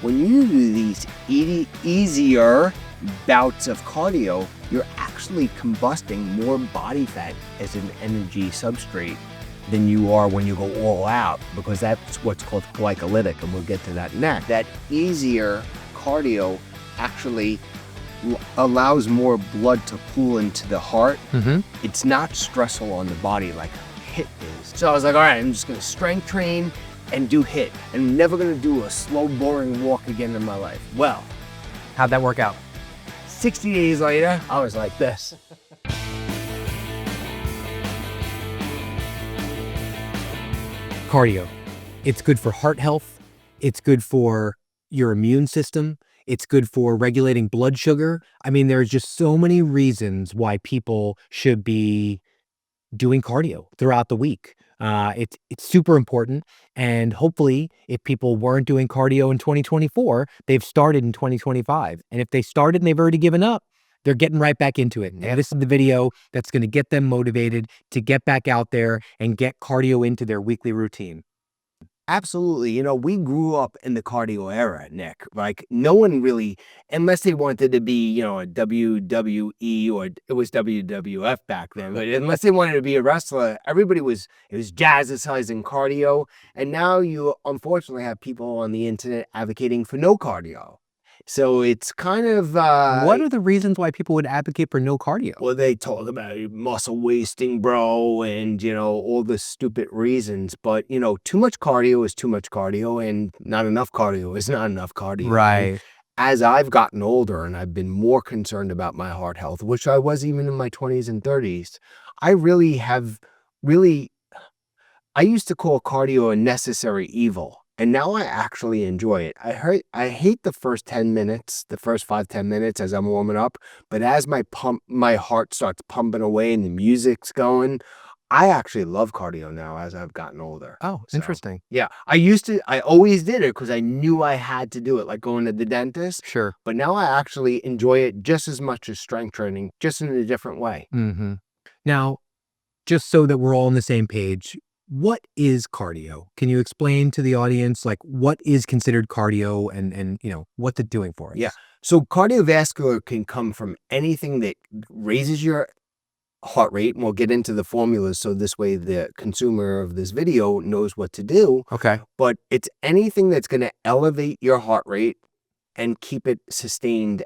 when you do these easier bouts of cardio, you're actually combusting more body fat as an energy substrate than you are when you go all out, because that's what's called glycolytic, and we'll get to that next. That easier cardio actually allows more blood to pool into the heart. It's not stressful on the body like HIIT is. So I was like, all right, I'm just gonna strength train and do HIIT. And I'm never gonna do a slow, boring walk again in my life. Well, How'd that work out? 60 days later, I was like this. Cardio. It's good for heart health. It's good for your immune system. It's good for regulating blood sugar. I mean, there's just so many reasons why people should be doing cardio throughout the week. It's super important. And hopefully, if people weren't doing cardio in 2024, they've started in 2025. And if they started and they've already given up, they're getting right back into it. And this is the video that's going to get them motivated to get back out there and get cardio into their weekly routine. Absolutely. You know, we grew up in the cardio era, Nick. Like, no one really, unless they wanted to be, you know, a WWE, or it was WWF back then, but unless they wanted to be a wrestler, it was jazzercising cardio. And now you unfortunately have people on the internet advocating for no cardio. So it's kind of... What are the reasons why people would advocate for no cardio? Well, they talk about muscle wasting, bro, and, you know, all the stupid reasons. But, you know, too much cardio is too much cardio, and not enough cardio is not enough cardio. Right. And as I've gotten older and I've been more concerned about my heart health, which I was even in my 20s and 30s, I used to call cardio a necessary evil. And now I actually enjoy it. I hate the first 10 minutes, the first 5-10 minutes as I'm warming up. But as my heart starts pumping away and the music's going, I actually love cardio now as I've gotten older. Oh, interesting. Yeah, I always did it because I knew I had to do it, like going to the dentist. Sure. But now I actually enjoy it just as much as strength training, just in a different way. Now, just so that we're all on the same page, what is cardio? Can you explain to the audience, like, what is considered cardio and you know, what's it doing for us? Yeah. So cardiovascular can come from anything that raises your heart rate, and we'll get into the formulas so this way the consumer of this video knows what to do. Okay. But it's anything that's going to elevate your heart rate and keep it sustained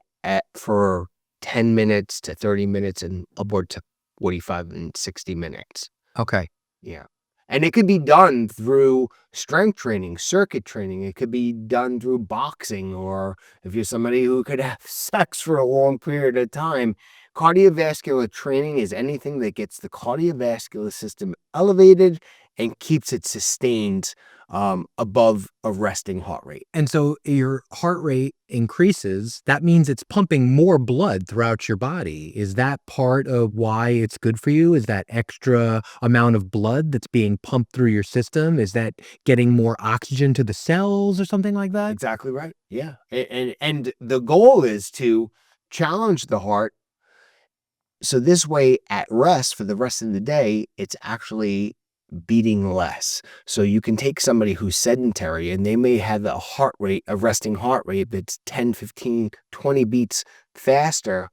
for 10 minutes to 30 minutes and upward to 45 and 60 minutes. Okay. Yeah. And it could be done through strength training, circuit training. It could be done through boxing, or if you're somebody who could have sex for a long period of time. Cardiovascular training is anything that gets the cardiovascular system elevated and keeps it sustained above a resting heart rate. And so your heart rate increases. That means it's pumping more blood throughout your body. Is that part of why it's good for you? Is that extra amount of blood that's being pumped through your system? Is that getting more oxygen to the cells or something like that? Exactly right. Yeah. And the goal is to challenge the heart. So this way, at rest for the rest of the day, it's actually beating less. So you can take somebody who's sedentary and they may have a resting heart rate that's 10, 15, 20 beats faster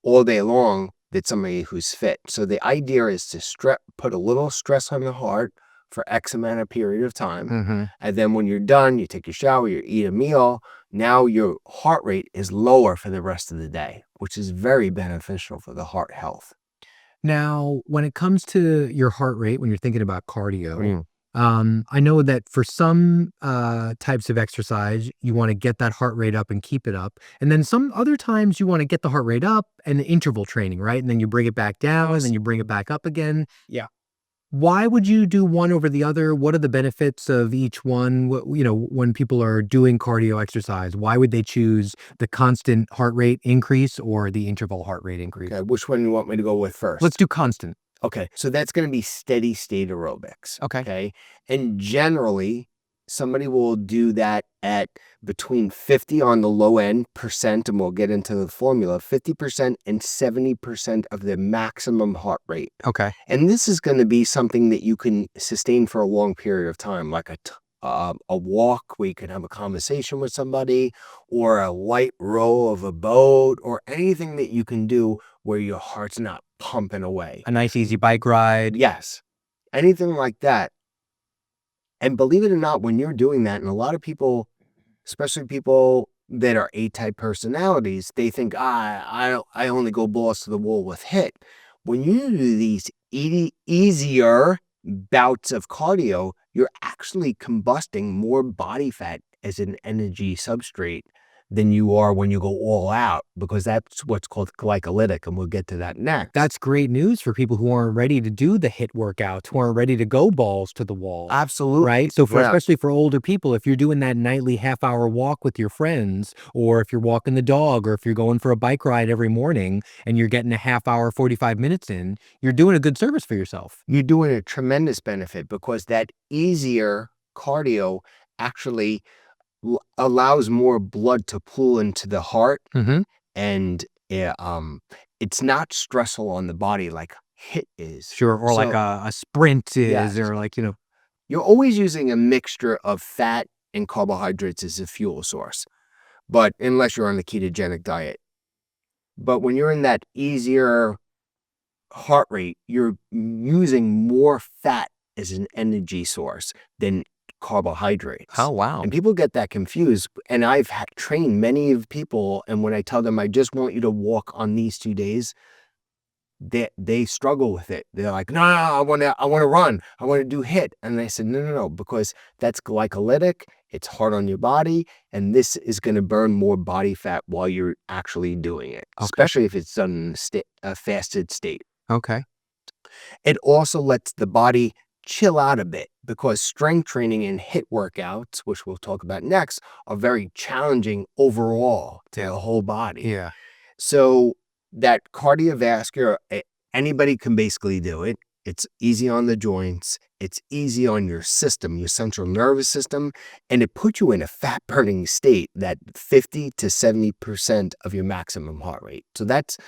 all day long than somebody who's fit. So the idea is to put a little stress on the heart for X amount of period of time. And then when you're done, you take a shower, you eat a meal. Now your heart rate is lower for the rest of the day, which is very beneficial for the heart health. Now, when it comes to your heart rate, when you're thinking about cardio, I know that for some types of exercise, you want to get that heart rate up and keep it up. And then some other times you want to get the heart rate up and interval training, right? And then you bring it back down and then you bring it back up again. Yeah. Why would you do one over the other? What are the benefits of each one? You know, when people are doing cardio exercise, why would they choose the constant heart rate increase or the interval heart rate increase? Okay, which one do you want me to go with first? Let's do constant. Okay, so that's going to be steady state aerobics. Okay. And generally, somebody will do that at between 50 on the low end percent, and we'll get into the formula, 50% and 70% of the maximum heart rate. Okay. And this is going to be something that you can sustain for a long period of time, like a walk where you can have a conversation with somebody, or a light row of a boat, or anything that you can do where your heart's not pumping away. A nice easy bike ride. Yes. Anything like that. And believe it or not, when you're doing that, and a lot of people, especially people that are A-type personalities, they think, I only go balls to the wall with HIIT. When you do these easier bouts of cardio, you're actually combusting more body fat as an energy substrate than you are when you go all out, because that's what's called glycolytic, and we'll get to that next. That's great news for people who aren't ready to do the HIIT workouts, who aren't ready to go balls to the wall. Absolutely. Right? So especially for older people, if you're doing that nightly half-hour walk with your friends, or if you're walking the dog, or if you're going for a bike ride every morning and you're getting a half hour, 45 minutes in, you're doing a good service for yourself. You're doing a tremendous benefit, because that easier cardio actually allows more blood to pool into the heart, and it's not stressful on the body like HIIT is. Sure, or like a sprint is, Yes. or like, You're always using a mixture of fat and carbohydrates as a fuel source, but unless you're on the ketogenic diet. But when you're in that easier heart rate, you're using more fat as an energy source than carbohydrates. Oh, wow. And people get that confused. And I've trained many of people, and when I tell them I just want you to walk on these 2 days, they struggle with it. They're like, no, I want to run. I want to do HIIT. And I said, no, because that's glycolytic. It's hard on your body, and this is going to burn more body fat while you're actually doing it, especially if it's done in a fasted state. Okay. It also lets the body chill out a bit, because strength training and HIIT workouts, which we'll talk about next, are very challenging overall to the whole body. Yeah. So that cardiovascular, anybody can basically do it. It's easy on the joints. It's easy on your system, your central nervous system, and it puts you in a fat burning state, that 50 to 70% of your maximum heart rate. So that's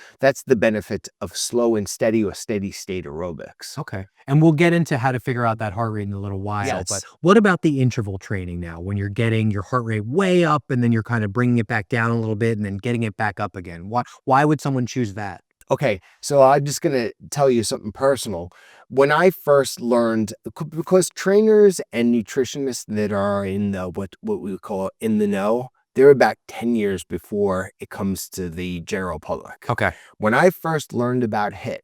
the benefit of slow and steady or steady state aerobics. Okay. And we'll get into how to figure out that heart rate in a little while. Yes. But what about the interval training now, when you're getting your heart rate way up and then you're kind of bringing it back down a little bit and then getting it back up again? Why would someone choose that? Okay, so I'm just going to tell you something personal. When I first learned, because trainers and nutritionists that are in the, what we call in the know, they're about 10 years before it comes to the general public. Okay. When I first learned about HIIT,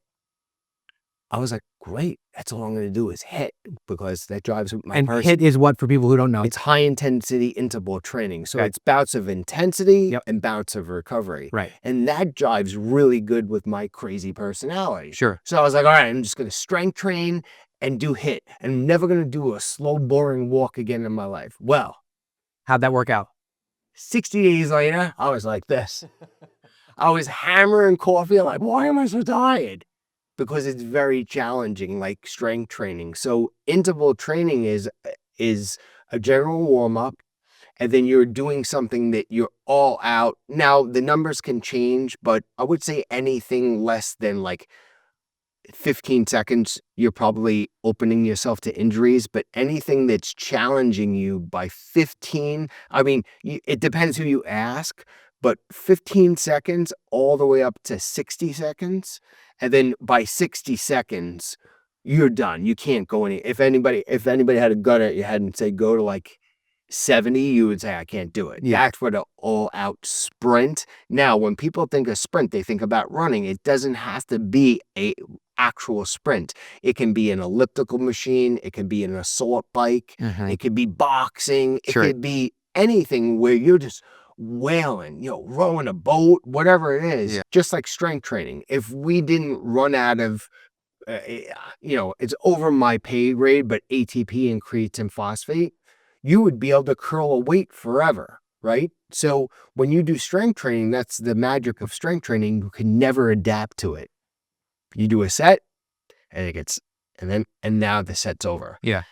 I was like, great, that's all I'm going to do is HIIT, because that drives my And person. HIIT is what, for people who don't know? It's high intensity interval training. So Okay. it's bouts of intensity Yep. and bouts of recovery. Right. And that jives really good with my crazy personality. Sure. So I was like, all right, I'm just going to strength train and do HIIT. I'm never going to do a slow, boring walk again in my life. Well, How'd that work out? 60 days later, I was like this. I was hammering coffee, like, why am I so tired? Because it's very challenging, like strength training. So interval training is a general warm-up, and then you're doing something that you're all out. Now, the numbers can change, but I would say anything less than like 15 seconds, you're probably opening yourself to injuries. But anything that's challenging you by 15, I mean, it depends who you ask, but 15 seconds all the way up to 60 seconds. And then by 60 seconds, you're done. You can't go any. If anybody had a gun at your head and say go to like 70, you would say I can't do it. Yeah. That's for the all-out sprint. Now, when people think of sprint, they think about running. It doesn't have to be a actual sprint. It can be an elliptical machine. It can be an assault bike. It could be boxing. Sure. It could be anything where you're just wailing, rowing a boat, whatever it is. Yeah. Just like strength training. If we didn't run out of, it's over my pay grade, but ATP and creatine phosphate, you would be able to curl a weight forever, right? So when you do strength training, that's the magic of strength training. You can never adapt to it. You do a set, and now the set's over. Yeah.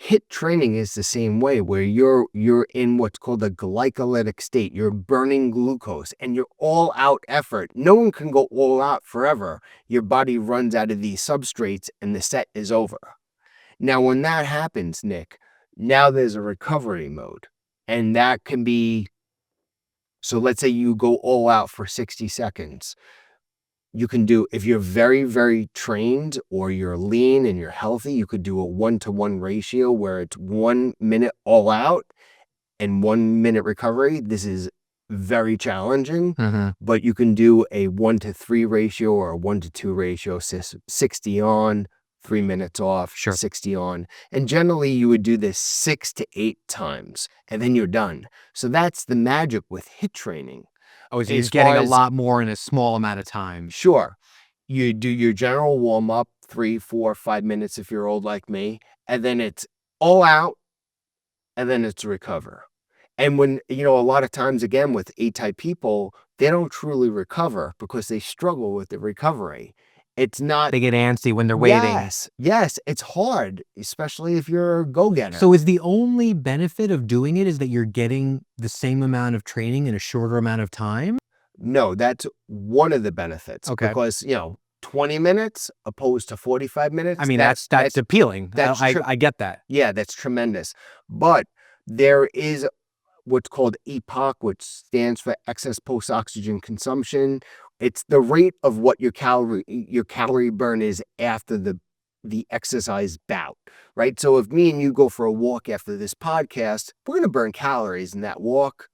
HIIT training is the same way, where you're in what's called a glycolytic state. You're burning glucose, and you're all out effort. No one can go all out forever. Your body runs out of these substrates, and the set is over. Now, when that happens, Nick, Now there's a recovery mode. And that can be, so let's say you go all out for 60 seconds. You can do, if you're very, very trained or you're lean and you're healthy, you could do a 1-to-1 ratio where it's 1 minute all out and 1 minute recovery. This is very challenging, but you can do a 1-to-3 ratio or a 1-to-2 ratio, 60 on, 3 minutes off, 60 on. And generally you would do this 6 to 8 times and then you're done. So that's the magic with HIIT training. Oh, so you're getting a lot more in a small amount of time. Sure. You do your general warm up, 3, 4, 5 minutes if you're old like me, and then it's all out, and then it's recover. And when, a lot of times, again, with A-type people, they don't truly recover because they struggle with the recovery. It's not... They get antsy when they're waiting. Yes, it's hard, especially if you're a go-getter. So is the only benefit of doing it is that you're getting the same amount of training in a shorter amount of time? No, that's one of the benefits. Okay. Because, 20 minutes opposed to 45 minutes. I mean, that's appealing. I get that. Yeah, that's tremendous. But there is what's called EPOC, which stands for excess post-oxygen consumption. It's the rate of what your calorie burn is after the exercise bout, right? So if me and you go for a walk after this podcast, we're going to burn calories in that walk.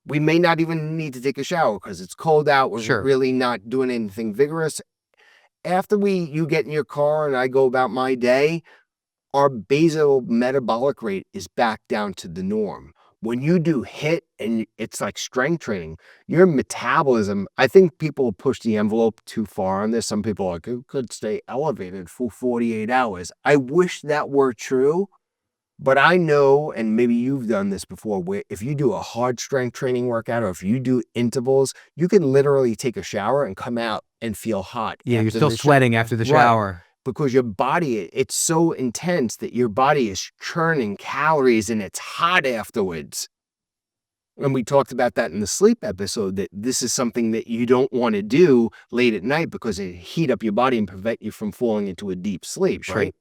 We may not even need to take a shower because it's cold out. We're really not doing anything vigorous. After you get in your car and I go about my day, our basal metabolic rate is back down to the norm. When you do HIIT and it's like strength training, your metabolism, I think people push the envelope too far on this. Some people are like, it could stay elevated for 48 hours. I wish that were true, but I know, and maybe you've done this before, where if you do a hard strength training workout or if you do intervals, you can literally take a shower and come out and feel hot. Yeah, you're still sweating after the shower. Right. Because your body, it's so intense that your body is churning calories and it's hot afterwards. And we talked about that in the sleep episode, that this is something that you don't want to do late at night because it heat up your body and prevent you from falling into a deep sleep, right?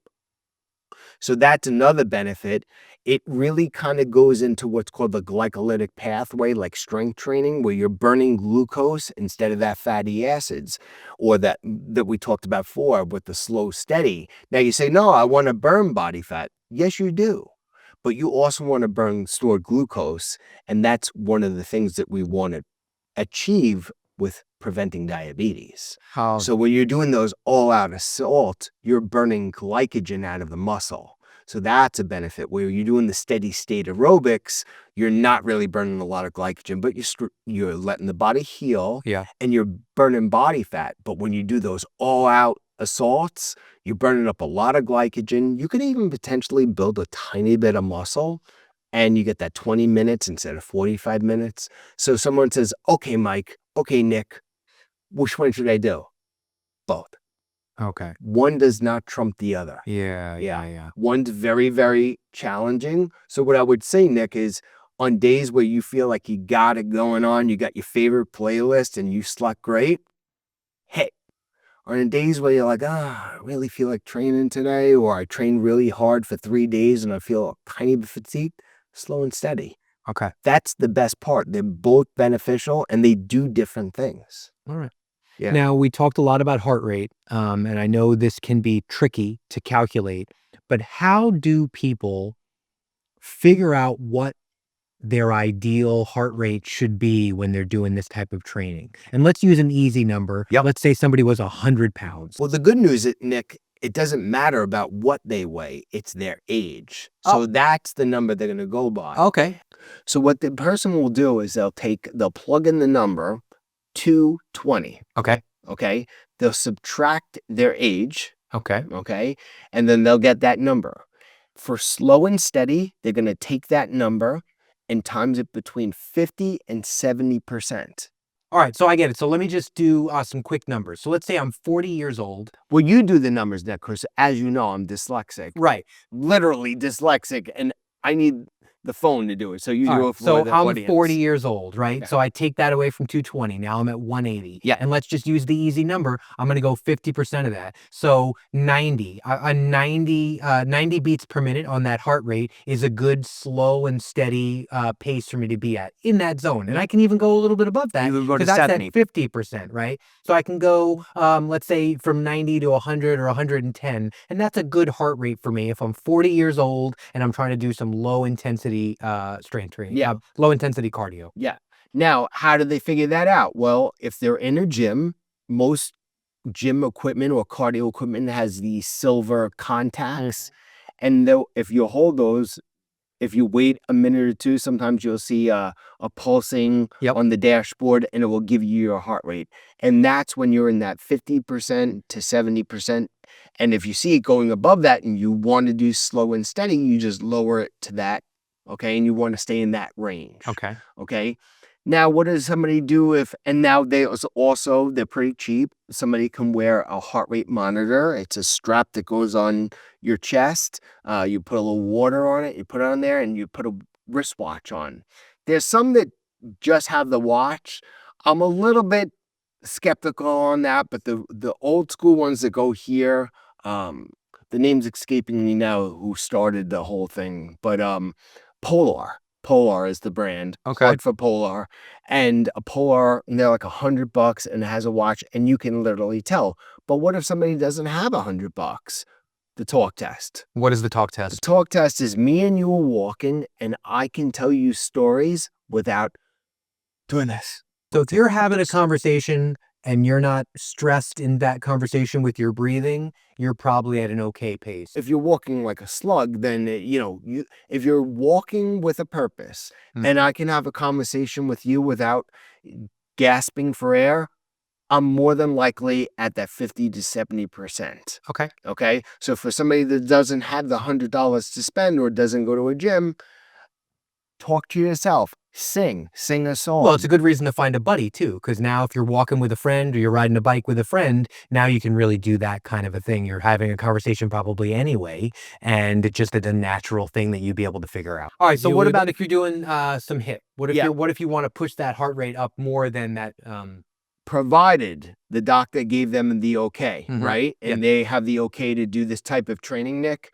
So that's another benefit. It really kind of goes into what's called the glycolytic pathway, like strength training, where you're burning glucose instead of that fatty acids, or that we talked about before with the slow steady. Now you say, no, I want to burn body fat. Yes, you do. But you also want to burn stored glucose. And that's one of the things that we want to achieve with preventing diabetes. So when you're doing those all-out assault, you're burning glycogen out of the muscle. So that's a benefit. Where you're doing the steady state aerobics, you're not really burning a lot of glycogen, but you're letting the body heal, and you're burning body fat. But when you do those all-out assaults, you're burning up a lot of glycogen. You could even potentially build a tiny bit of muscle, and you get that 20 minutes instead of 45 minutes. So someone says, okay, Mike, okay, Nick, which one should I do? Both. Okay. One does not trump the other. Yeah. One's very, very challenging. So what I would say, Nick, is on days where you feel like you got it going on, you got your favorite playlist and you slept great, HIIT. Or in days where you're like, I really feel like training today, or I trained really hard for 3 days and I feel a tiny bit fatigued, slow and steady. Okay. That's the best part. They're both beneficial and they do different things. All right. Yeah. Now, we talked a lot about heart rate, and I know this can be tricky to calculate, but how do people figure out what their ideal heart rate should be when they're doing this type of training? And let's use an easy number. Let's say somebody was 100 pounds. Well, the good news is, Nick, it doesn't matter about what they weigh. It's their age. So that's the number they're going to go by. Okay. So what the person will do is they'll plug in the number 220. Okay. They'll subtract their age. Okay. And then they'll get that number. For slow and steady, they're going to take that number and times it between 50 and 70%. All right, so I get it. So let me just do some quick numbers. So let's say I'm 40 years old. Well, you do the numbers, Nick, because as you know, I'm dyslexic. Right. Literally dyslexic. And I need the phone to do it. So you All do right, it for so the I'm audience. 40 years old, right? Yeah. So I take that away from 220. Now I'm at 180. Yeah. And let's just use the easy number. I'm going to go 50% of that. So 90. A 90 beats per minute on that heart rate is a good slow and steady pace for me to be at in that zone. And I can even go a little bit above that You would go to because that's 70. at 50%, right? So I can go, let's say, from 90 to 100 or 110. And that's a good heart rate for me if I'm 40 years old and I'm trying to do some low intensity strength training. Yeah. Low intensity cardio. Yeah. Now, how do they figure that out? Well, if they're in a gym, most gym equipment or cardio equipment has these silver contacts. And if you hold those, if you wait a minute or two, sometimes you'll see a pulsing Yep. on the dashboard and it will give you your heart rate. And that's when you're in that 50% to 70%. And if you see it going above that and you want to do slow and steady, you just lower it to that. Okay. And you want to stay in that range. Okay. Okay. Now, what does somebody do if, and now they're pretty cheap. Somebody can wear a heart rate monitor. It's a strap that goes on your chest. You put a little water on it, you put it on there, and you put a wristwatch on. There's some that just have the watch. I'm a little bit skeptical on that, but the old school ones that go here, the name's escaping me now who started the whole thing, but Polar is the brand. Okay. Hard for Polar. And a Polar, and they're like $100 and it has a watch and you can literally tell. But what if somebody doesn't have $100? The talk test. What is the talk The test? talk test is me and you are walking and I can tell you stories without doing this. So if you're having a conversation and you're not stressed in that conversation with your breathing, you're probably at an okay pace. If you're walking like a slug, then, if you're walking with a purpose and I can have a conversation with you without gasping for air, I'm more than likely at that 50 to 70%. Okay. Okay. So for somebody that doesn't have the $100 to spend or doesn't go to a gym, talk to yourself. Sing a song. Well, it's a good reason to find a buddy too, because now if you're walking with a friend or you're riding a bike with a friend, now you can really do that kind of a thing. You're having a conversation probably anyway, and it's just a natural thing that you'd be able to figure out. All right. So what about if you're doing some HIIT? What if you want to push that heart rate up more than that? Provided the doctor gave them the okay, right? Yeah. And they have the okay to do this type of training, Nick.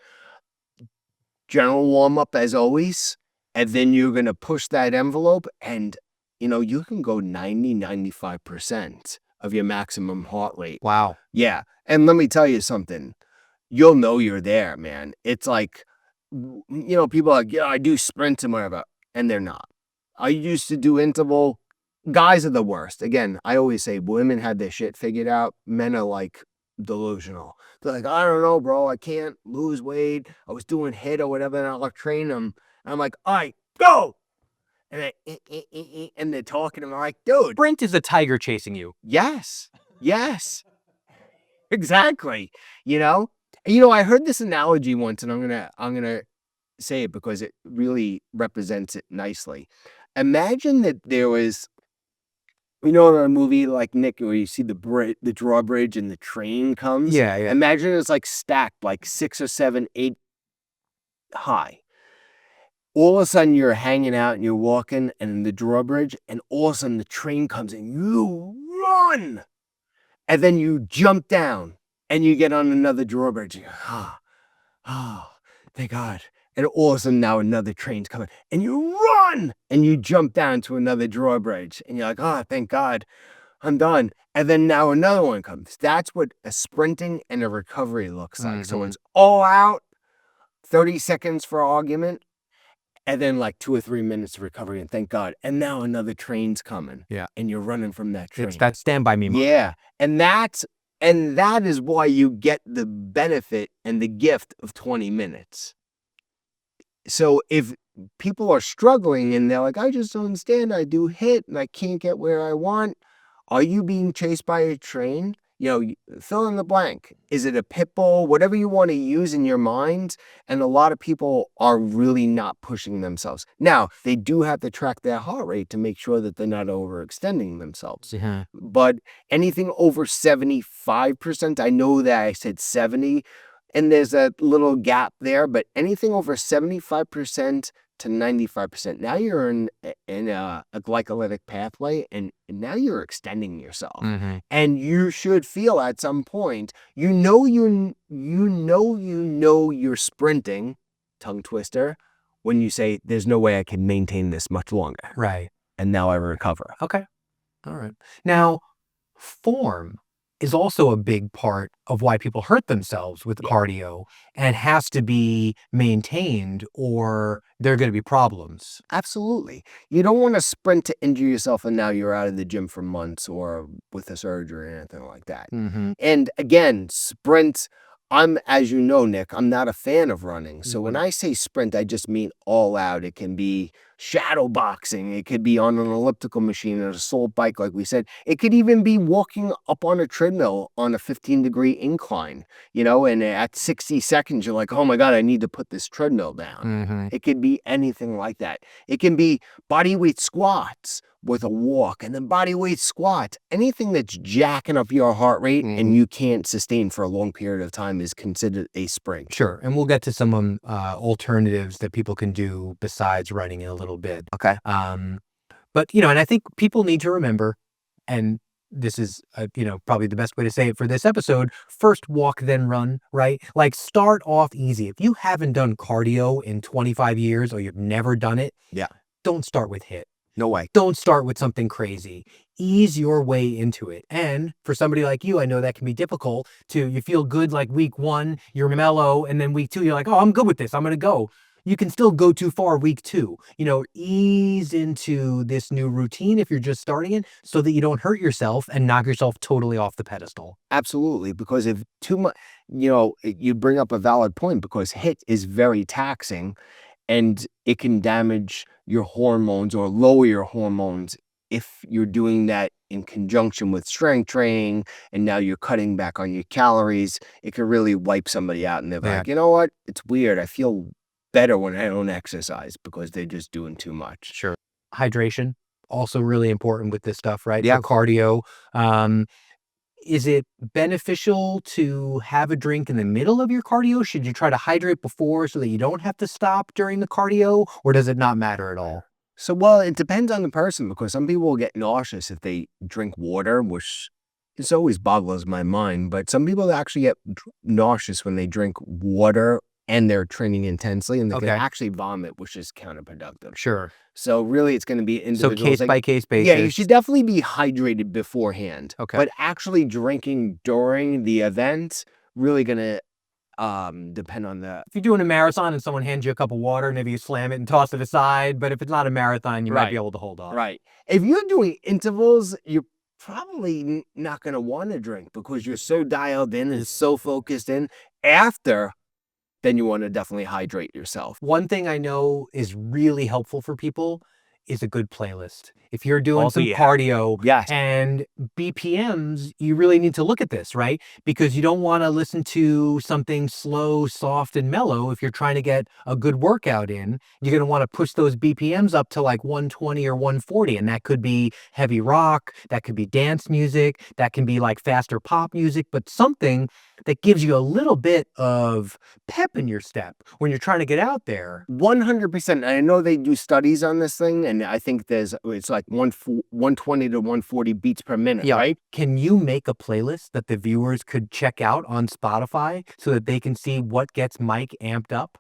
General warm up as always. And then you're going to push that envelope and, you can go 90, 95% of your maximum heart rate. Wow. Yeah. And let me tell you something. You'll know you're there, man. It's like, people are like, yeah, I do sprints and whatever. And they're not. I used to do interval. Guys are the worst. Again, I always say women had their shit figured out. Men are like delusional. They're like, I don't know, bro. I can't lose weight. I was doing HIIT or whatever, and I'll train them. And I'm like, all right, go. And and they're talking, and I'm like, dude. Sprint is a tiger chasing you. Yes. Exactly. I heard this analogy once, and I'm gonna say it because it really represents it nicely. Imagine that there was, in a movie like Nick, where you see the drawbridge and the train comes. Yeah. Imagine it's like stacked like 6 or 7, 8 high. All of a sudden you're hanging out and you're walking and the drawbridge, and all of a sudden the train comes and you run. And then you jump down and you get on another drawbridge. You go, thank God. And all of a sudden now another train's coming and you run and you jump down to another drawbridge and you're like, thank God, I'm done. And then now another one comes. That's what a sprinting and a recovery looks like. So it's all out, 30 seconds for argument, and then like 2 or 3 minutes of recovery, and thank God. And now another train's coming. Yeah. And you're running from that train. It's that Stand By Me moment. Yeah. And that is why you get the benefit and the gift of 20 minutes. So if people are struggling and they're like, I just don't understand, I do HIIT and I can't get where I want. Are you being chased by a train? Fill in the blank. Is it a pit bull? Whatever you want to use in your mind. And a lot of people are really not pushing themselves. Now, they do have to track their heart rate to make sure that they're not overextending themselves. Yeah. But anything over 75%, I know that I said 70, and there's a little gap there, but anything over 75% to 95%. Now you're in a glycolytic pathway, and now you're extending yourself. And you should feel at some point, you're sprinting, tongue twister, when you say, there's no way I can maintain this much longer. Right. And now I recover. Okay. All right. Now, form is also a big part of why people hurt themselves with cardio, and has to be maintained or there are going to be problems. Absolutely. You don't want to sprint to injure yourself and now you're out of the gym for months or with a surgery or anything like that. And again, sprints, as you know, Nick, I'm not a fan of running. So when I say sprint, I just mean all out. It can be shadow boxing. It could be on an elliptical machine, an assault bike, like we said. It could even be walking up on a treadmill on a 15-degree incline, and at 60 seconds, you're like, oh my God, I need to put this treadmill down. It could be anything like that. It can be body weight squats with a walk, and then body weight squats. Anything that's jacking up your heart rate and you can't sustain for a long period of time is considered a sprint. Sure. And we'll get to some alternatives that people can do besides running in a little bit. Okay. But, and I think people need to remember, and this is, probably the best way to say it for this episode, first walk, then run, right? Like, start off easy. If you haven't done cardio in 25 years or you've never done it, don't start with HIIT. No way. Don't start with something crazy. Ease your way into it. And for somebody like you, I know that can be difficult you feel good like week 1, you're mellow, and then week 2, you're like, oh, I'm good with this, I'm going to go. You can still go too far week 2. Ease into this new routine if you're just starting it so that you don't hurt yourself and knock yourself totally off the pedestal. Absolutely. Because if too much, you bring up a valid point, because HIIT is very taxing and it can damage your hormones or lower your hormones if you're doing that in conjunction with strength training, and now you're cutting back on your calories. It can really wipe somebody out, and they're like, you know what? It's weird. I feel better when I don't exercise, because they're just doing too much. Sure. Hydration, also really important with this stuff, right? Yeah. For cardio. Is it beneficial to have a drink in the middle of your cardio? Should you try to hydrate before so that you don't have to stop during the cardio, or does it not matter at all? So, well, it depends on the person, because some people will get nauseous if they drink water, which is always boggles my mind. But some people actually get nauseous when they drink water and they're training intensely, and they can actually vomit, which is counterproductive. Sure. So really, it's going to be individual. So case by case basis. Yeah, you should definitely be hydrated beforehand. Okay. But actually drinking during the event, really going to depend on the... If you're doing a marathon and someone hands you a cup of water, maybe you slam it and toss it aside. But if it's not a marathon, you might be able to hold off. Right. If you're doing intervals, you're probably not going to want to drink, because you're so dialed in and so focused in. After, then you want to definitely hydrate yourself. One thing I know is really helpful for people is a good playlist. If you're doing some cardio and BPMs, you really need to look at this, right? Because you don't want to listen to something slow, soft, and mellow. If you're trying to get a good workout in, you're going to want to push those BPMs up to like 120 or 140. And that could be heavy rock, that could be dance music, that can be like faster pop music, but something that gives you a little bit of pep in your step when you're trying to get out there. 100%. I know they do studies on this thing, and I think it's like 120 to 140 beats per minute, right? Can you make a playlist that the viewers could check out on Spotify so that they can see what gets Mike amped up?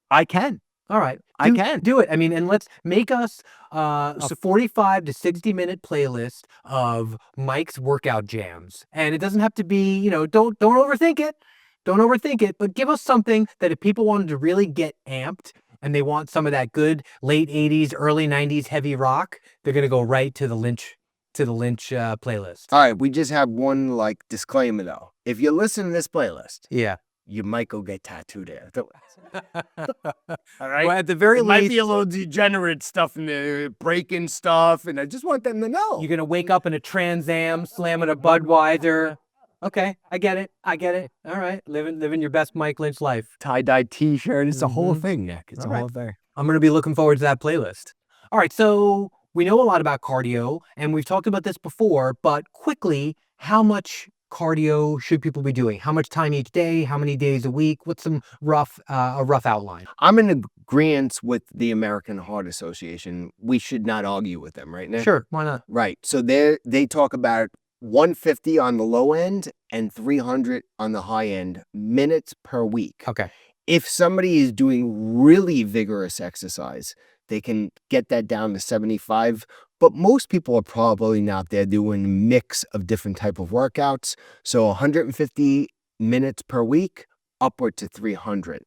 I can. All right. I can. Do it. I mean, and let's make us a 45 to 60 minute playlist of Mike's workout jams. And it doesn't have to be, don't overthink it. Don't overthink it, but give us something that if people wanted to really get amped and they want some of that good late 80s, early 90s heavy rock, they're going to go right to the Lynch playlist. All right. We just have one disclaimer though. If you listen to this playlist, you might go get tattooed afterwards. All right. Well, at the very least, might be a little degenerate stuff in there, breaking stuff, and I just want them to know. You're gonna wake up in a Trans Am, slamming a Budweiser. Okay, I get it. All right, living your best Mike Lynch life. Tie-dye T-shirt. It's a whole thing, Nick. It's a whole thing. I'm gonna be looking forward to that playlist. All right, so we know a lot about cardio, and we've talked about this before, but quickly, how much cardio should people be doing? How much time each day? How many days a week? What's some a rough outline? I'm in agreement with the American Heart Association. We should not argue with them, right, Nick? Sure, why not? Right. So they talk about 150 on the low end and 300 on the high end minutes per week. Okay. If somebody is doing really vigorous exercise, they can get that down to 75. But most people are probably not there doing a mix of different type of workouts. So 150 minutes per week, upward to 300.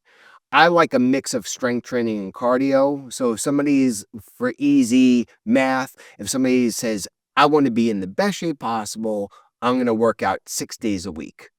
I like a mix of strength training and cardio. So if somebody's, for easy math, if somebody says, I want to be in the best shape possible, I'm going to work out 6 days a week.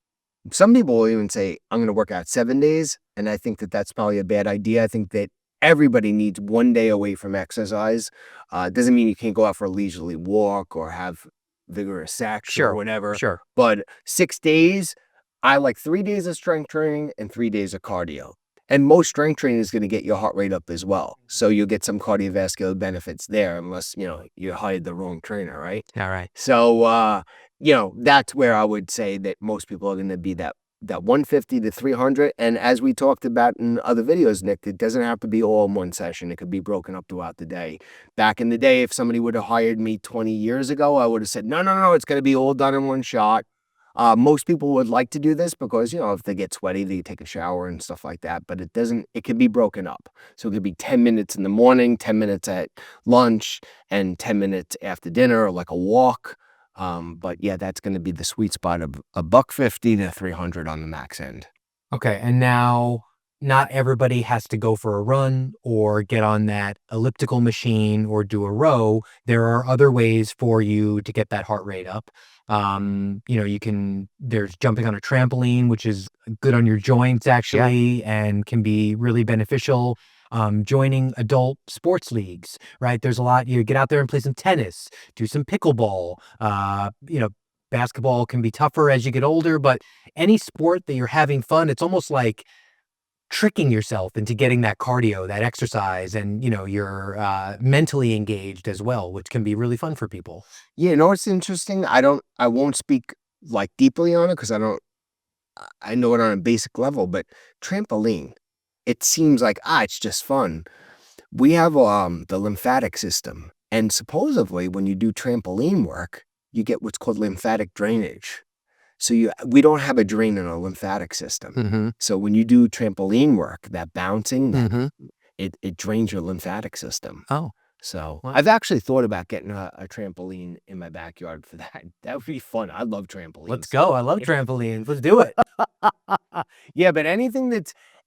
Some people will even say, I'm going to work out 7 days. And I think that that's probably a bad idea. I think that everybody needs 1 day away from exercise. Doesn't mean you can't go out for a leisurely walk or have vigorous sex or whatever. Sure. But 6 days, I like 3 days of strength training and 3 days of cardio. And most strength training is going to get your heart rate up as well. So you'll get some cardiovascular benefits there, unless, you hired the wrong trainer, right? All right. So, that's where I would say that most people are going to be that 150 to 300. And as we talked about in other videos, Nick, it doesn't have to be all in one session. It could be broken up throughout the day. Back in the day, if somebody would have hired me 20 years ago, I would have said, no, it's going to be all done in one shot. Most people would like to do this because, if they get sweaty, they take a shower and stuff like that. But it can be broken up. So it could be 10 minutes in the morning, 10 minutes at lunch, and 10 minutes after dinner, like a walk. But yeah, that's going to be the sweet spot of $150 to 300 on the max end. Okay. And now not everybody has to go for a run or get on that elliptical machine or do a row. There are other ways for you to get that heart rate up. There's jumping on a trampoline, which is good on your joints actually, and can be really beneficial. Joining adult sports leagues, right? There's a lot. You get out there and play some tennis, do some pickleball. Basketball can be tougher as you get older, but any sport that you're having fun, it's almost like tricking yourself into getting that cardio, that exercise, and you're mentally engaged as well, which can be really fun for people. Yeah, it's interesting. I won't speak like deeply on it because I know it on a basic level, but trampoline, it seems like, it's just fun. We have the lymphatic system, and supposedly when you do trampoline work, you get what's called lymphatic drainage. So we don't have a drain in our lymphatic system. Mm-hmm. So when you do trampoline work, that bouncing, Mm-hmm. it drains your lymphatic system. Oh. So Wow. I've actually thought about getting a trampoline in my backyard for that. That would be fun. I love trampolines. Let's go. I love trampolines. Let's do it. Yeah, but anything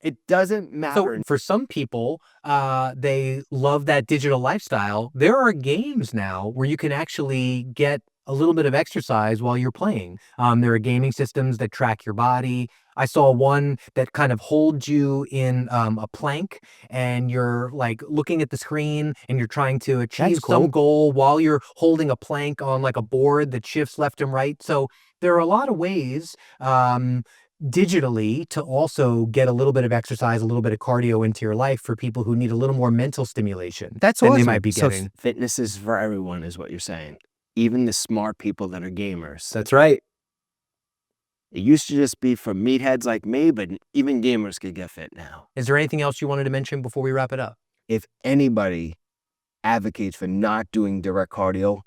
it doesn't matter. So for some people, they love that digital lifestyle. There are games now where you can actually get a little bit of exercise while you're playing. There are gaming systems that track your body. I saw one that kind of holds you in a plank, and you're like looking at the screen and you're trying to achieve some goal while you're holding a plank on like a board that shifts left and right. So there are a lot of ways digitally to also get a little bit of exercise, a little bit of cardio into your life for people who need a little more mental stimulation. That's than awesome. they might be getting. So fitness is for everyone, is what you're saying. Even the smart people that are gamers. That's right. It used to just be for meatheads like me, but even gamers could get fit now. Is there anything else you wanted to mention before we wrap it up? If anybody advocates for not doing direct cardio,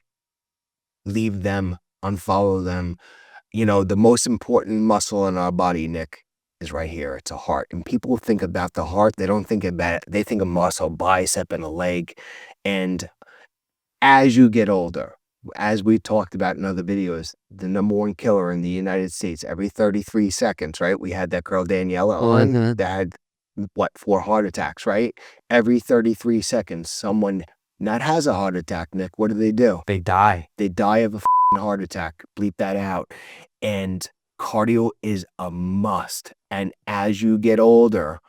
leave them, unfollow them. The most important muscle in our body, Nick, is right here. It's a heart. And people think about the heart. They don't think about it. They think of muscle, bicep, and a leg. And as you get older, as we talked about in other videos, the number one killer in the United States, every 33 seconds, right? We had that girl Daniela on that had, 4 heart attacks, right? Every 33 seconds, someone not has a heart attack, Nick. What do? They die. They die of a heart attack. Bleep that out. And cardio is a must. And as you get older,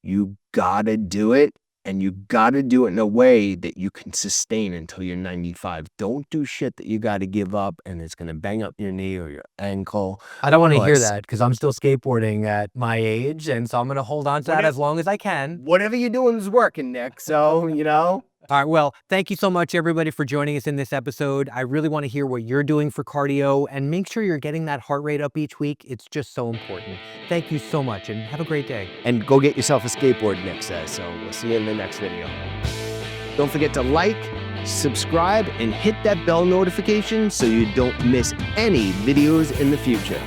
you gotta do it. And you got to do it in a way that you can sustain until you're 95. Don't do shit that you got to give up and it's going to bang up your knee or your ankle. I don't want to hear that because I'm still skateboarding at my age. And so I'm going to hold on to that as long as I can. Whatever you're doing is working, Nick. So, All right. Well, thank you so much, everybody, for joining us in this episode. I really want to hear what you're doing for cardio, and make sure you're getting that heart rate up each week. It's just so important. Thank you so much, and have a great day. And go get yourself a skateboard, Nick says. So we'll see you in the next video. Don't forget to like, subscribe, and hit that bell notification so you don't miss any videos in the future.